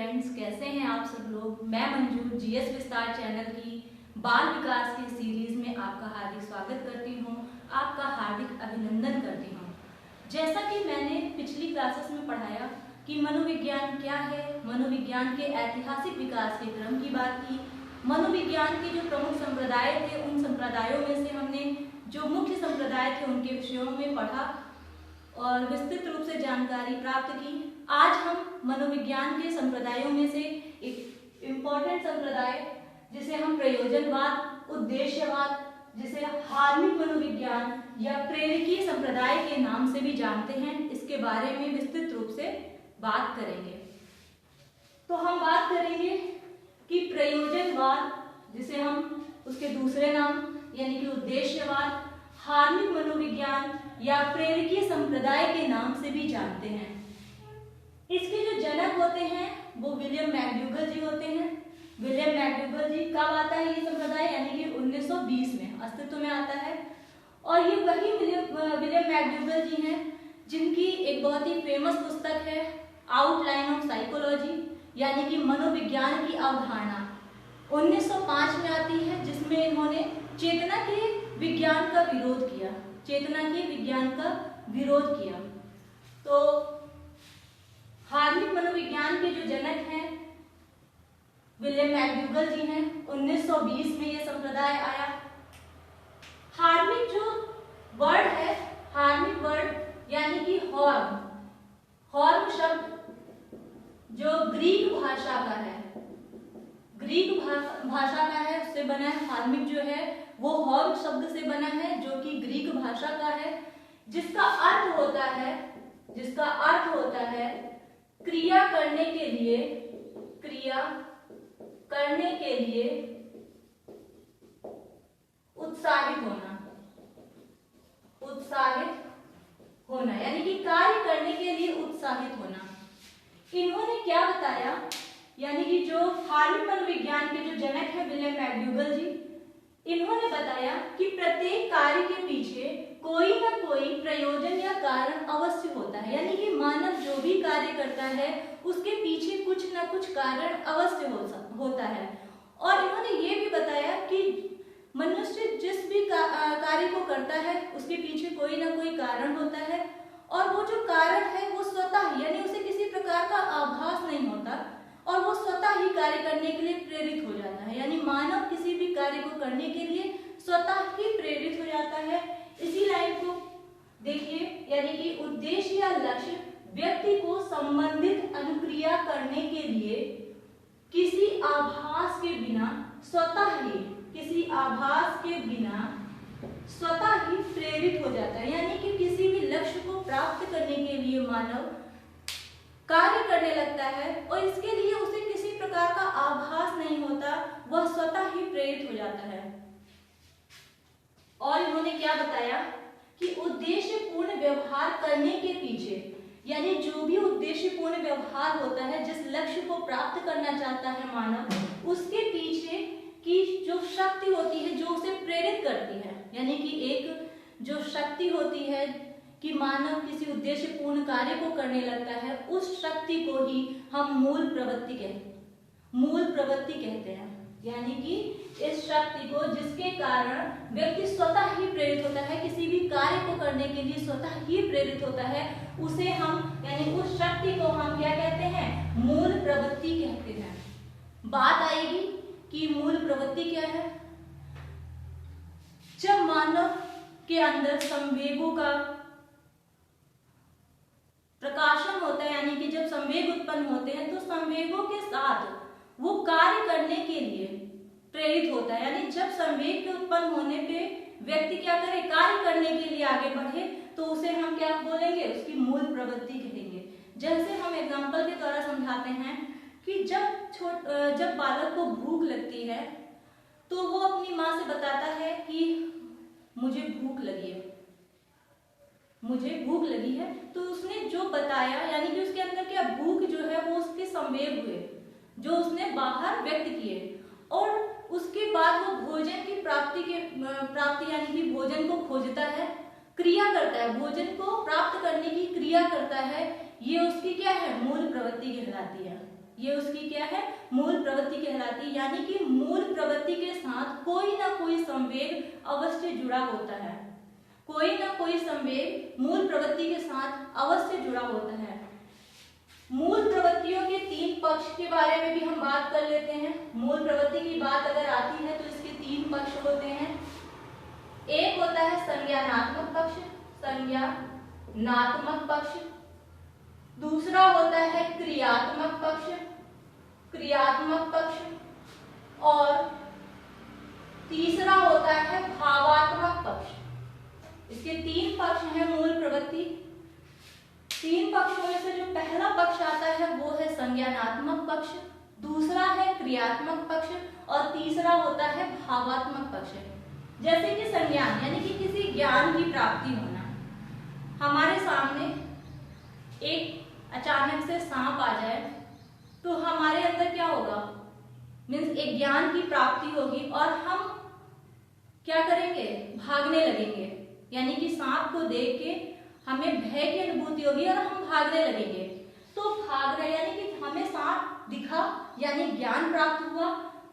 Friends, कैसे हैं आप सब लोग। मैं मंजू जीएस विस्तार चैनल की बाल विकास की सीरीज में आपका हार्दिक स्वागत करती हूँ, आपका हार्दिक अभिनंदन करती हूँ। जैसा कि मैंने पिछली क्लासेस में पढ़ाया कि मनोविज्ञान क्या है, मनोविज्ञान के ऐतिहासिक विकास के क्रम की बात की, मनोविज्ञान के जो प्रमुख संप्रदाय थे उन संप्रदायों में से हमने जो मुख्य संप्रदाय थे उनके विषयों में पढ़ा और विस्तृत रूप से जानकारी प्राप्त की। आज हम मनोविज्ञान के संप्रदायों में से एक इम्पोर्टेंट संप्रदाय जिसे हम प्रयोजनवाद, उद्देश्यवाद, जिसे हार्मिक मनोविज्ञान या प्रेरकीय संप्रदाय के नाम से भी जानते हैं, इसके बारे में विस्तृत रूप से बात करेंगे। तो हम बात करेंगे कि प्रयोजनवाद, जिसे हम उसके दूसरे नाम यानी कि उद्देश्यवाद, हार्मिक मनोविज्ञान या प्रेरकीय संप्रदाय के नाम से भी जानते हैं। इसके जो जनक होते हैं वो विलियम मैकडूगल जी होते हैं। विलियम मैकडूगल जी कब आता है ये संप्रदाय, यानी कि 1920 में अस्तित्व में आता है। और ये वही विलियम मैकडूगल जी हैं जिनकी एक बहुत ही फेमस पुस्तक है आउटलाइन ऑफ साइकोलॉजी, यानी कि मनोविज्ञान की अवधारणा, 1905 में आती है, जिसमें इन्होंने चेतना के विज्ञान का विरोध किया, चेतना के विज्ञान का विरोध किया। तो हार्मिक मनोविज्ञान के जो जनक हैं विलियम मैकडूगल जी हैं। 1920 में ये संप्रदाय आया। हार्मिक जो वर्ड है, हार्मिक वर्ड यानी कि हॉर्म, हॉर्म शब्द जो ग्रीक भाषा का है, ग्रीक भाषा का है, उससे बना है। हार्मिक जो है वो हॉर्म शब्द से बना है जो कि ग्रीक भाषा का है, जिसका अर्थ होता है क्रिया करने के लिए, क्रिया करने के लिए उत्साहित होना, उत्साहित होना यानी कि कार्य करने के लिए उत्साहित होना। इन्होंने क्या बताया, यानी कि जो हार्मिक मनोविज्ञान के जो जनक है विलियम मैकडूगल जी, इन्होंने बताया कि प्रत्येक कार्य के पीछे कोई ना कोई प्रयोजन या कारण अवश्य होता है, यानी कि मानव जो भी कार्य करता है उसके पीछे कुछ ना कुछ कारण अवश्य होता है। और इन्होंने ये भी बताया कि मनुष्य जिस भी कार्य को करता है उसके पीछे कोई ना कोई कारण होता है, और वो जो कारण है वो स्वतः यानी उसे किसी प्रकार का आभास नहीं होता और वो स्वतः ही कार्य करने के लिए प्रेरित हो जाता है, यानी मानव किसी भी कार्य को करने के लिए स्वतः ही प्रेरित हो जाता है। इसी लाइन को देखिए, यानी कि उद्देश्य या लक्ष्य व्यक्ति को संबंधित अनुक्रिया करने के लिए किसी आभास के बिना स्वतः ही, किसी आभास के बिना स्वतः ही प्रेरित हो जाता है, यानी कि किसी भी लक्ष्य को प्राप्त करने के लिए मानव कार्य करने लगता है और इसके लिए उसे किसी प्रकार का आभास नहीं होता, वह स्वतः ही प्रेरित हो जाता है। और इन्होंने क्या बताया कि उद्देश्यपूर्ण व्यवहार करने के पीछे, यानी जो भी उद्देश्यपूर्ण व्यवहार होता है, जिस लक्ष्य को प्राप्त करना चाहता है मानव, उसके पीछे की जो शक्ति होती है जो उसे प्रेरित करती है, यानी कि एक जो शक्ति होती है कि मानव किसी उद्देश्यपूर्ण कार्य को करने लगता है, उस शक्ति को ही हम मूल प्रवृत्ति कहते हैं। यानी कि इस शक्ति को जिसके कारण व्यक्ति स्वतः ही प्रेरित होता है, किसी भी कार्य को करने के लिए स्वतः ही प्रेरित होता है, उसे हम यानी उस शक्ति को हम क्या कहते हैं, मूल प्रवृत्ति कहते हैं। बात आएगी कि मूल प्रवृत्ति क्या है। जब मानव के अंदर संवेगों का प्रकाशन होता है, यानी कि जब संवेग उत्पन्न होते हैं तो संवेगों के साथ वो कार्य करने के लिए प्रेरित होता है, यानी जब संवेग के उत्पन्न होने पे व्यक्ति क्या करे, कार्य करने के लिए आगे बढ़े, तो उसे हम क्या बोलेंगे, उसकी मूल प्रवृत्ति कहेंगे। जैसे हम एग्जांपल के द्वारा समझाते हैं कि जब बालक को भूख लगती है तो वो अपनी माँ से बताता है कि मुझे भूख लगी है, मुझे भूख लगी है। तो उसने जो बताया, यानी कि उसके अंदर क्या भूख जो है वो उसके संवेग हुए जो उसने बाहर व्यक्त किए, और उसके बाद वो भोजन की प्राप्ति यानी कि भोजन को खोजता है, क्रिया करता है, भोजन को प्राप्त करने की क्रिया करता है। ये उसकी क्या है, मूल प्रवृत्ति कहलाती है। ये उसकी क्या है, मूल प्रवृत्ति कहलाती है। यानी कि मूल प्रवृत्ति के साथ कोई ना कोई संवेग अवश्य जुड़ा होता है, कोई ना कोई संवेग मूल प्रवृत्ति के साथ अवश्य जुड़ा होता है। मूल प्रवृत्तियों के तीन पक्ष के बारे में भी हम बात कर लेते हैं। मूल प्रवृत्ति की बात अगर आती है तो इसके तीन पक्ष होते हैं। एक होता है संज्ञानात्मक पक्ष, संज्ञानात्मक पक्ष। दूसरा होता है क्रियात्मक पक्ष, क्रियात्मक पक्ष। और तीसरा होता है भावात्मक पक्ष। इसके तीन पक्ष हैं मूल प्रवृत्ति। तीन पक्षों में से जो पहला पक्ष आता है वो है संज्ञानात्मक पक्ष, दूसरा है क्रियात्मक पक्ष और तीसरा होता है भावात्मक पक्ष। जैसे कि संज्ञान यानी कि किसी ज्ञान की प्राप्ति होना। हमारे सामने एक अचानक से सांप आ जाए तो हमारे अंदर क्या होगा, मीन्स एक ज्ञान की प्राप्ति होगी और हम क्या करेंगे, भागने लगेंगे। यानी कि सांप को देख के हमें भय की अनुभूति होगी और हम भागने लगेंगे। तो भाग रहे यानी कि हमें सांप दिखा यानी ज्ञान प्राप्त हुआ,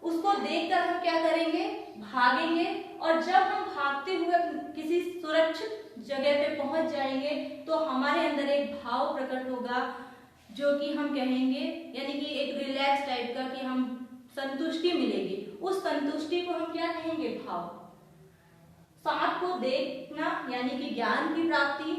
उसको देखकर हम क्या करेंगे, भागेंगे। और जब हम भागते हुए किसी सुरक्षित जगह पे पहुंच जाएंगे तो हमारे अंदर एक भाव प्रकट होगा जो कि हम कहेंगे, यानी कि एक रिलैक्स टाइप का, कि हम संतुष्टि मिलेगी। उस संतुष्टि को हम क्या कहेंगे, भाव। सांप को देखना यानी कि ज्ञान की प्राप्ति,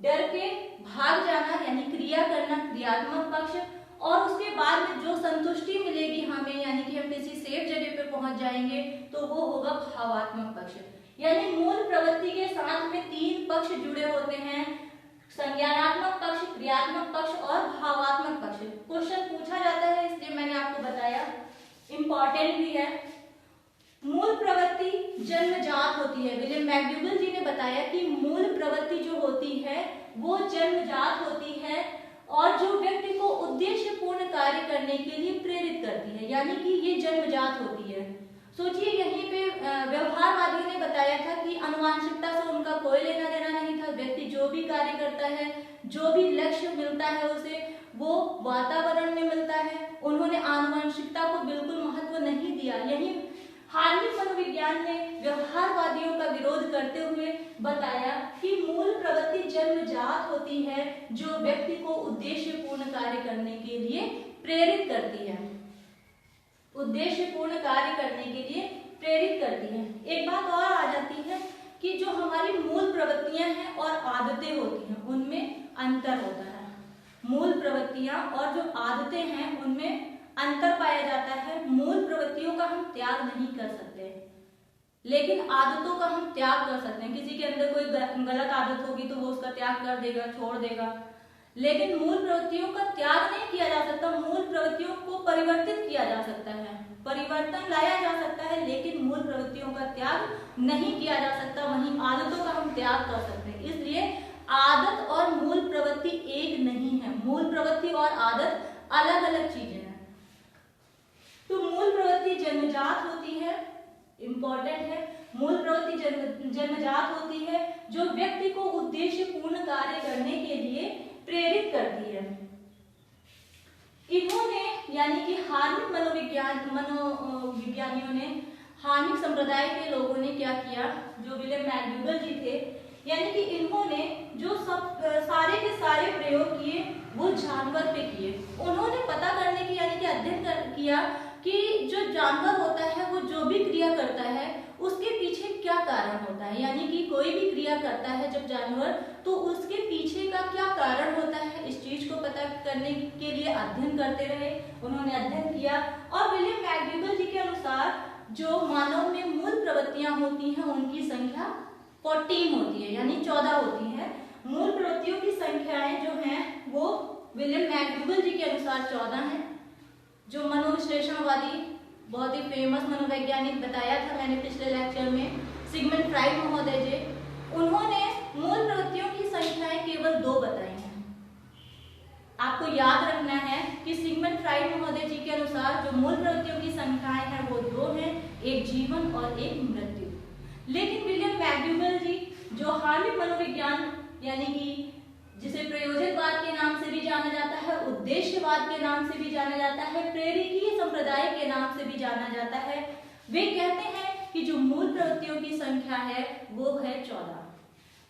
डर के भाग जाना यानी क्रिया करना, क्रियात्मक पक्ष। और उसके बाद में जो संतुष्टि मिलेगी हमें, यानी कि हम किसी सेफ जगह पे पहुंच जाएंगे, तो वो होगा भावात्मक पक्ष। यानी मूल प्रवृत्ति के साथ में तीन पक्ष जुड़े होते हैं, संज्ञानात्मक पक्ष, क्रियात्मक पक्ष और भावात्मक पक्ष। क्वेश्चन पूछा जाता है इसलिए मैंने आपको बताया, इंपॉर्टेंट भी है। मूल प्रवृत्ति जन्मजात होती है। विलियम मैकडूगल जी ने बताया कि मूल प्रवृत्ति जो होती है वो जन्मजात होती है और जो व्यक्ति को उद्देश्यपूर्ण कार्य करने के लिए प्रेरित करती है, यानी कि ये जन्मजात होती है। सोचिए यहीं पे व्यवहारवादियों ने बताया था कि आनुवंशिकता से उनका कोई लेना देना नहीं था। व्यक्ति जो भी कार्य करता है, जो भी लक्ष्य मिलता है उसे, वो वातावरण में मिलता है। उन्होंने आनुवंशिकता को बिल्कुल महत्व नहीं दिया। यही हार्विक मनोविज्ञान ने व्यवहारवादियों का विरोध करते हुए बताया कि मूल प्रवृत्ति जन्मजात होती है जो व्यक्ति को उद्देश्यपूर्ण कार्य करने के लिए प्रेरित करती है, उद्देश्यपूर्ण कार्य करने के लिए प्रेरित करती है। एक बात और आ जाती है कि जो हमारी मूल प्रवृत्तियां हैं और आदतें होती हैं उनमें अंतर होता है। मूल प्रवृत्तियां और जो आदतें हैं उनमें अंतर पाया जाता है। मूल प्रवृत्तियों का हम त्याग नहीं कर सकते, लेकिन आदतों का हम त्याग कर सकते हैं। किसी के अंदर कोई गलत आदत होगी तो वो उसका त्याग कर देगा, छोड़ देगा, लेकिन मूल प्रवृत्तियों का त्याग नहीं किया जा सकता। मूल प्रवृत्तियों को परिवर्तित किया जा सकता है, परिवर्तन लाया जा सकता है, लेकिन मूल प्रवृत्तियों का त्याग नहीं किया जा सकता। वहीं आदतों का हम त्याग कर सकते हैं। इसलिए आदत और मूल प्रवृत्ति एक नहीं है। मूल प्रवृत्ति और आदत अलग अलग चीजें हैं। तो मूल प्रवृत्ति जन्मजात होती है, इंपॉर्टेंट है। मूल प्रवृत्ति जन्मजात होती है जो व्यक्ति को उद्देश्यपूर्ण कार्य करने के लिए प्रेरित करती है। इन्होंने यानी कि हार्विक मनोविज्ञानियों ने, हार्विक संप्रदाय के लोगों ने क्या किया, जो विलियम मैकडूगल जी थे, यानी कि इन्होंने जो सारे के सारे प्रयोग किए वो जानवर पे किए। उन्होंने पता करने की यानी कि अध्ययन किया कि जो जानवर होता है वो जो भी क्रिया करता है उसके पीछे क्या कारण होता है। यानी कि कोई भी क्रिया करता है जब जानवर, तो उसके पीछे का क्या कारण होता है, इस चीज को पता करने के लिए अध्ययन करते रहे। उन्होंने अध्ययन किया और विलियम मैकडूगल जी के अनुसार जो मानव में मूल प्रवृत्तियां होती हैं उनकी संख्या 14 होती है, यानी 14 होती है। मूल प्रवृत्तियों की संख्याएं जो हैं वो विलियम मैकडूगल जी के अनुसार 14 हैं। जो मनोविश्लेषणवादी बहुत ही फेमस मनोवैज्ञानिक बताया था मैंने पिछले लेक्चर में, सिगमंड फ्राइड महोदय जी, उन्होंने मूल प्रवृत्तियों की संख्याएं केवल 2 बताई हैं। आपको याद रखना है कि सिगमंड फ्राइड महोदय जी के अनुसार जो मूल प्रवृत्तियों की संख्याएं हैं वो 2 हैं, एक जीवन और एक मृत्यु। लेकिन विलियम मैकडूगल जी जो हार्विक मनोविज्ञान यानी कि जिसे प्रयोजनवाद के नाम से भी जाना जाता है, उद्देश्यवाद के नाम से भी जाना जाता है, प्रेरकीय संप्रदाय के नाम से भी जाना जाता है। वे कहते हैं कि जो मूल प्रवृत्तियों की संख्या है वो है 14।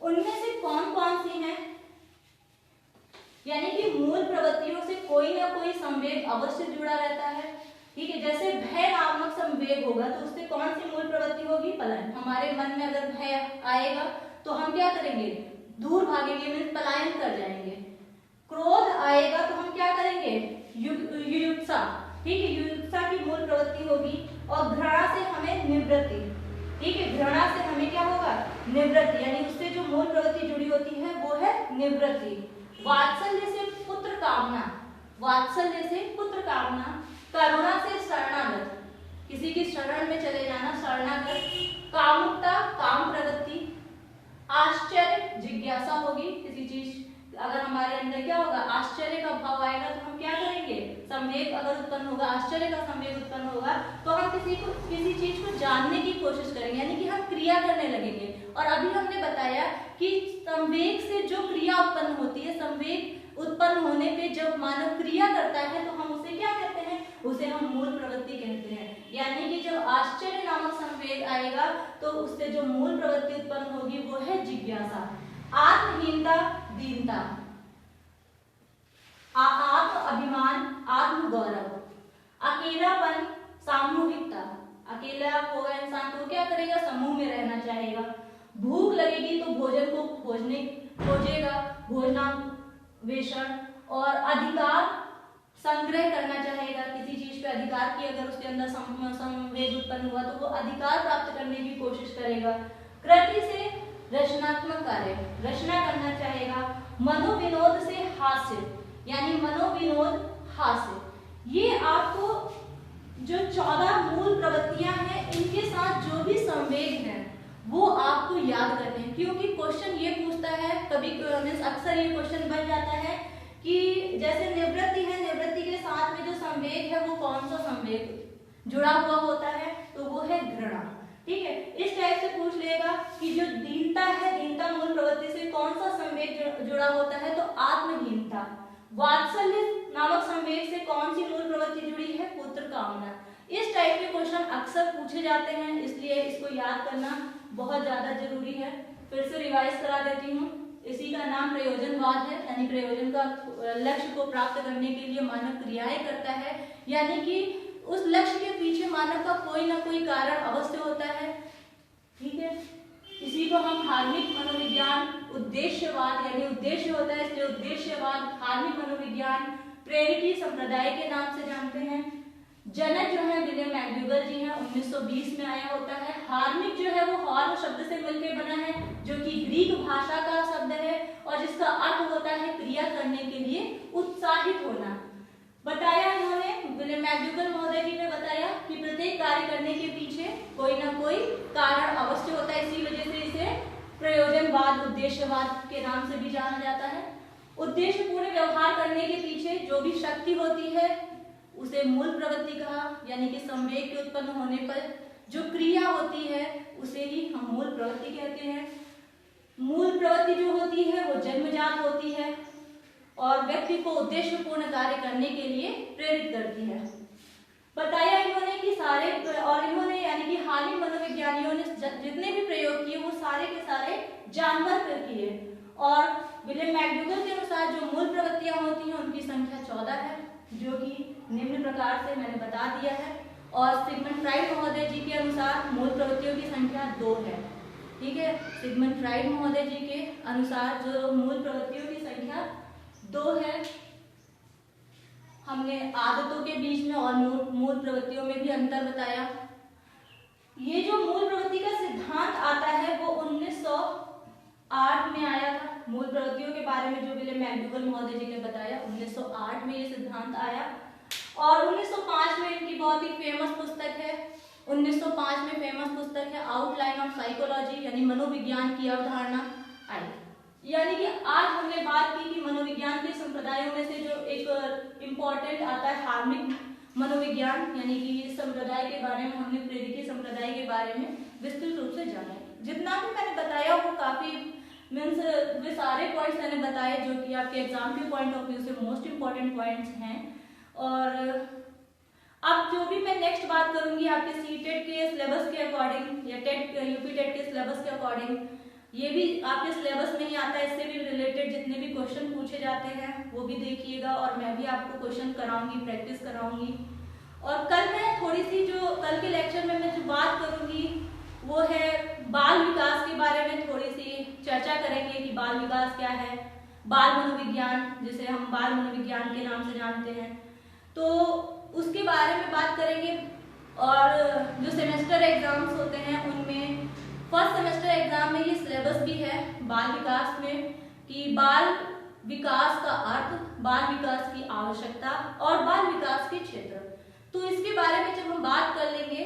उनमें से कौन कौन सी हैं? यानी कि मूल प्रवृत्तियों से कोई ना कोई संवेग अवश्य जुड़ा रहता है। ठीक है, जैसे भय नामक संवेग होगा तो उससे कौन सी मूल प्रवृत्ति होगी? पलायन। हमारे मन में अगर भय आएगा तो हम क्या करेंगे? दूर भागेंगे, मीन्स पलायन कर जाएंगे। क्रोध आएगा तो हम क्या करेंगे? युयुत्सा। ठीक है, युयुत्सा की मूल प्रवृत्ति होगी। और घृणा से हमें निवृत्ति। ठीक है, घृणा से हमें क्या होगा? निवृत्ति, यानी उससे जो मूल प्रवृत्ति जुड़ी होती है वो है निवृत्ति। वात्सल्य से पुत्र कामना, वात्सल्य से पुत्र कामना। करुणा से शरणागत, किसी की शरण में चले जाना, शरणागत। कामुकता, काम प्रवृत्ति। आश्चर्य, जिज्ञासा होगी, किसी चीज अगर हमारे अंदर क्या होगा? आश्चर्य का भाव आएगा तो हम क्या करेंगे? संवेग अगर उत्पन्न होगा, आश्चर्य का संवेग उत्पन्न होगा तो हम किसी चीज को जानने की कोशिश करेंगे, यानी कि हम क्रिया करने लगेंगे। और अभी हमने बताया कि संवेग से जो क्रिया उत्पन्न होती है, संवेग उत्पन्न होने पे जब मानव क्रिया करता है तो हम उसे क्या कहते हैं? उसे हम मूल प्रवृत्ति कहते हैं। यानी कि जब आश्चर्य नामक संवेग आएगा तो उससे जो मूल प्रवृत्ति उत्पन्न होगी वो है जिज्ञासा। आत्महीनता, दीनता। आत्म अभिमान, आत्म गौरव। अकेलापन, सामूहिकता। अकेला होगा इंसान तो क्या करेगा? समूह में रहना चाहेगा। भूख लगेगी तो भोजन को खोजेगा, भोजनावेषण। और अधिकार, संग्रह करना चाहेगा, किसी चीज पे अधिकार की अगर उसके अंदर संवेग उत्पन्न हुआ तो वो अधिकार प्राप्त करने की कोशिश करेगा। कृति से रचनात्मक कार्य, रचना करना चाहेगा। मनोविनोद से हास्य, यानी मनोविनोद, हास्य। ये आपको जो 14 मूल प्रवृत्तियां हैं इनके साथ जो भी संवेग है वो आपको याद करने हैं, क्योंकि क्वेश्चन ये पूछता है, कभी अक्सर ये क्वेश्चन बन जाता है कि जैसे निवृत्ति है, निवृत्ति के साथ में जो संवेग है वो कौन सा संवेग जुड़ा हुआ होता है? तो वो है घृणा। ठीक है, इस टाइप से पूछ लेगा कि जो दीनता है, दीनता मूल प्रवृत्ति से कौन सा संवेग जुड़ा होता है? तो आत्महीनता। वात्सल्य नामक संवेग से कौन सी मूल प्रवृत्ति जुड़ी है? पुत्र कामना। इस टाइप के क्वेश्चन अक्सर पूछे जाते हैं, इसलिए इसको याद करना बहुत ज्यादा जरूरी है। फिर से रिवाइज करा देती हूँ। इसी का नाम प्रयोजनवाद है, यानी प्रयोजन का लक्ष्य को प्राप्त करने के लिए मानव क्रियाएं करता है, यानी कि उस लक्ष्य के पीछे मानव का कोई ना कोई कारण अवश्य होता है। ठीक है, इसी को हम धार्मिक मनोविज्ञान, उद्देश्यवाद, यानी उद्देश्य होता है इसलिए उद्देश्यवाद, धार्मिक मनोविज्ञान, प्रेरकीय संप्रदाय के नाम से जानते हैं। जनक जो है विलियम मैक्डूगल जी हैं, 1920 में आया होता है। हार्मिक जो है वो हॉर्न शब्द से मिलकर बना है, जो कि ग्रीक भाषा का शब्द है और जिसका अर्थ होता है क्रिया करने के लिए उत्साहित होना। बताया इन्होंने, विलियम मैक्डूगल महोदय जी ने बताया कि प्रत्येक कार्य करने के पीछे कोई ना कोई कारण अवश्य होता है, इसी वजह से इसे प्रयोजनवाद, उद्देश्यवाद के नाम से भी जाना जाता है। उद्देश्यपूर्ण व्यवहार करने के पीछे जो भी शक्ति होती है उसे मूल प्रवृत्ति कहा, यानी कि संवेग के उत्पन्न होने पर जो क्रिया होती है उसे ही हम मूल प्रवृत्ति कहते हैं। मूल प्रवृत्ति जो होती है वो जन्मजात होती है और व्यक्ति को उद्देश्यपूर्ण कार्य करने के लिए प्रेरित करती है। बताया इन्होंने कि सारे, और इन्होंने यानी कि हार्मिक मनोविज्ञानियों ने जितने भी प्रयोग किए वो सारे के सारे जानवर पर किए। और विलियम मैक्डूगल के अनुसार जो मूल प्रवृत्तियां होती हैं उनकी संख्या 14 है, जो कि निम्न प्रकार से मैंने बता दिया है। और सिगमंड फ्राइड महोदय जी के अनुसार मूल प्रवृत्तियों की संख्या 2 है। ठीक है, सिगमंड फ्राइड महोदय जी के अनुसार जो मूल प्रवृत्तियों की संख्या 2 है। हमने आदतों के बीच में और मूल प्रवृत्तियों में भी अंतर बताया। ये जो मूल प्रवृत्ति का सिद्धांत आता है वो 1908 में आया था। मूल प्रवृत्तियों के बारे में जो विलियम मैक्डूगल महोदय जी ने बताया, 1908 में ये सिद्धांत आया। और 1905 में इनकी बहुत ही फेमस पुस्तक है, 1905 में फेमस पुस्तक है आउटलाइन ऑफ साइकोलॉजी, यानी मनोविज्ञान की अवधारणा आई। यानी कि आज हमने बात की कि मनोविज्ञान के संप्रदायों में से जो एक इम्पोर्टेंट आता है हार्मिक मनोविज्ञान, यानी कि इस संप्रदाय के बारे में हमने प्रेरकीय संप्रदाय के बारे में विस्तृत रूप से जाना। जितना भी मैंने बताया वो काफी मीन्स वे सारे पॉइंट्स मैंने बताए जो कि आपके एग्जाम के पॉइंट ऑफ व्यू से मोस्ट इंपॉर्टेंट पॉइंट्स हैं। और अब जो भी मैं नेक्स्ट बात करूंगी आपके सीटेट के सिलेबस के अकॉर्डिंग या टेट यूपी टेट के सिलेबस के अकॉर्डिंग, ये भी आपके सिलेबस में ही आता है। इससे भी रिलेटेड जितने भी क्वेश्चन पूछे जाते हैं वो भी देखिएगा, और मैं भी आपको क्वेश्चन कराऊंगी, प्रैक्टिस कराऊंगी। और कल मैं थोड़ी सी जो कल के लेक्चर में मैं जो बात करूंगी वो है बाल विकास के बारे में, थोड़ी सी चर्चा करेंगे कि बाल विकास क्या है, बाल मनोविज्ञान जिसे हम बाल मनोविज्ञान के नाम से जानते हैं, तो उसके बारे में बात करेंगे। और जो सेमेस्टर एग्जाम्स होते हैं उनमें फर्स्ट सेमेस्टर एग्जाम में ये सिलेबस भी है बाल विकास में कि बाल विकास का अर्थ, बाल विकास की आवश्यकता और बाल विकास के क्षेत्र। तो इसके बारे में जब हम बात कर लेंगे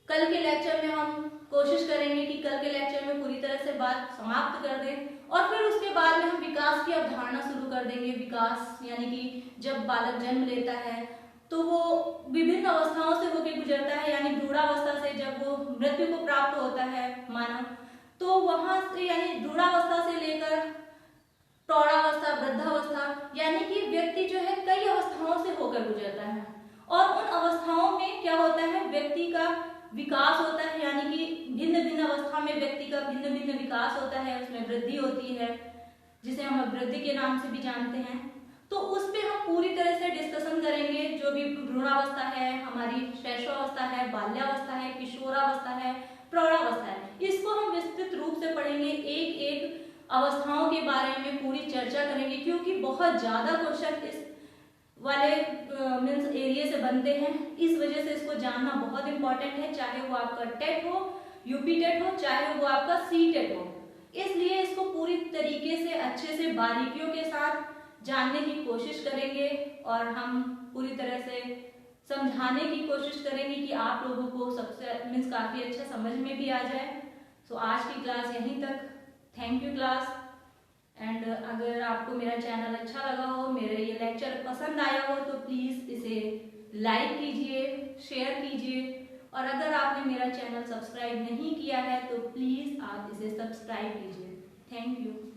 कल के लेक्चर में, हम कोशिश करेंगे कि कल के लेक्चर में पूरी तरह से बात समाप्त कर दें, और फिर उसके बाद में हम विकास की अवधारणा शुरू कर देंगे। विकास यानी कि जब बालक जन्म लेता है तो वो विभिन्न अवस्थाओं से होकर गुजरता है, यानी भ्रूणावस्था से जब वो मृत्यु को प्राप्त होता है मानव, तो वहां से यानी भ्रूणावस्था से लेकर प्रौढ़ावस्था, वृद्धावस्था, यानी कि व्यक्ति जो है कई अवस्थाओं से होकर गुजरता है। और उन अवस्थाओं में क्या होता है, व्यक्ति का विकास होता है, यानी कि भिन्न भिन्न अवस्था में व्यक्ति का भिन्न भिन्न विकास होता है, उसमें वृद्धि होती है जिसे हम वृद्धि के नाम से भी जानते हैं। तो उस पे हम पूरी तरह से डिस्कशन करेंगे। जो भी भ्रूणावस्था है, हमारी शैशवावस्था है, बाल्यावस्था है, किशोरावस्था है, प्रौढ़ावस्था है, इसको हम विस्तृत रूप से पढ़ेंगे, एक एक अवस्थाओं के बारे में पूरी चर्चा करेंगे, क्योंकि बहुत ज्यादा क्वेश्चन इस वाले मीन्स एरिया से बनते हैं। इस वजह से इसको जानना बहुत इंपॉर्टेंट है, चाहे वो आपका टेट हो, यूपी टेट हो, चाहे वो आपका सी टेट हो। इसलिए इसको पूरी तरीके से अच्छे से बारीकियों के साथ जानने की कोशिश करेंगे, और हम पूरी तरह से समझाने की कोशिश करेंगे कि आप लोगों को सबसे मीन्स काफी अच्छा समझ में भी आ जाए। सो आज की क्लास यहीं तक। Thank you class. एंड अगर आपको मेरा चैनल अच्छा लगा हो, मेरा ये लेक्चर पसंद आया हो, तो प्लीज इसे लाइक कीजिए, शेयर कीजिए, और अगर आपने मेरा चैनल सब्सक्राइब नहीं किया है तो प्लीज आप इसे सब्सक्राइब कीजिए। Thank you.